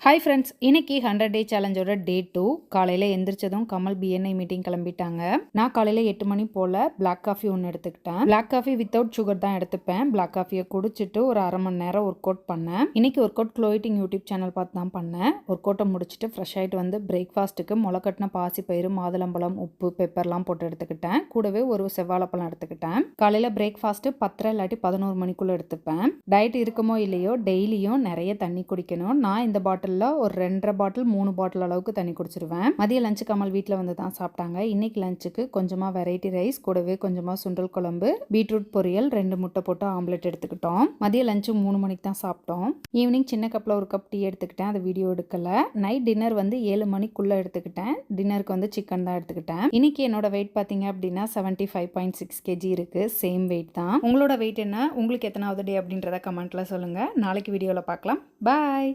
Hi friends, இன்னைக்கு 100 டே சேலஞ்சோட டே 2. காலையில் எந்திரிச்சதும் Kamal BNI meeting கிளம்பிட்டாங்க. நான் காலையில் 8 மணி போல் பிளாக் காஃபி ஒன்று எடுத்துக்கிட்டேன். பிளாக் காஃபி வித்தவுட் சுகர் தான் எடுத்துப்பேன். பிளாக் காஃபியை குடிச்சிட்டு ஒரு அரை மணி நேரம் ஒர்க் அவுட் பண்ணேன். இன்னைக்கு ஒர்க் அவுட் க்ளோயிட்டிங் யூடியூப் சேனல் பார்த்து தான் பண்ணேன். ஒர்க் அவுட்டை முடிச்சுட்டு ஃப்ரெஷ் ஆகிட்டு வந்து பிரேக்ஃபாஸ்ட்டுக்கு முளைக்கட்டின பாசிப்பயிறு, மாதுளம்பழம், உப்பு, பெப்பர்லாம் போட்டு எடுத்துக்கிட்டேன். கூடவே ஒரு செவ்வாழைப்பழம் எடுத்துக்கிட்டேன். காலையில் பிரேக்ஃபாஸ்ட்டு 10 இல்லாட்டி 11 மணிக்குள்ளே எடுத்துப்பேன். டயட் இருக்குமோ இல்லையோ டெய்லியும் நிறைய தண்ணி குடிக்கணும். நான் இந்த பாட்டில் ஒரு 2.5 பாட்டில் 3 பாட்டில் அளவுக்கு தண்ணி குடிச்சிருவேன். மதிய லஞ்சு கமல் வீட்டில் வந்து தான் சாப்பிட்டாங்க. இன்னைக்கு லஞ்சுக்கு கொஞ்சமாக வெரைட்டி ரைஸ், கூடவே கொஞ்சமாக சுண்டல் குழம்பு, பீட்ரூட் பொரியல், 2 முட்டை போட்டு ஆம்லெட் எடுத்துக்கிட்டோம். மதிய லஞ்சு 3 மணிக்கு தான் சாப்பிட்டோம். ஈவினிங் சின்ன கப்பில் ஒரு கப் டீ எடுத்துக்கிட்டேன். அதை வீடியோ எடுக்கல. நைட் டின்னர் வந்து 7 மணிக்குள்ளே எடுத்துக்கிட்டேன். டின்னருக்கு வந்து சிக்கன் தான் எடுத்துக்கிட்டேன். இன்னைக்கு என்னோட வெயிட் பார்த்தீங்க அப்படின்னா 75.6 kg இருக்கு. சேம் வெயிட் தான். உங்களோட வெயிட் என்ன? உங்களுக்கு எத்தனாவது டே அப்படின்றத கமெண்ட்ல சொல்லுங்க. நாளைக்கு வீடியோவில் பார்க்கலாம். பாய்.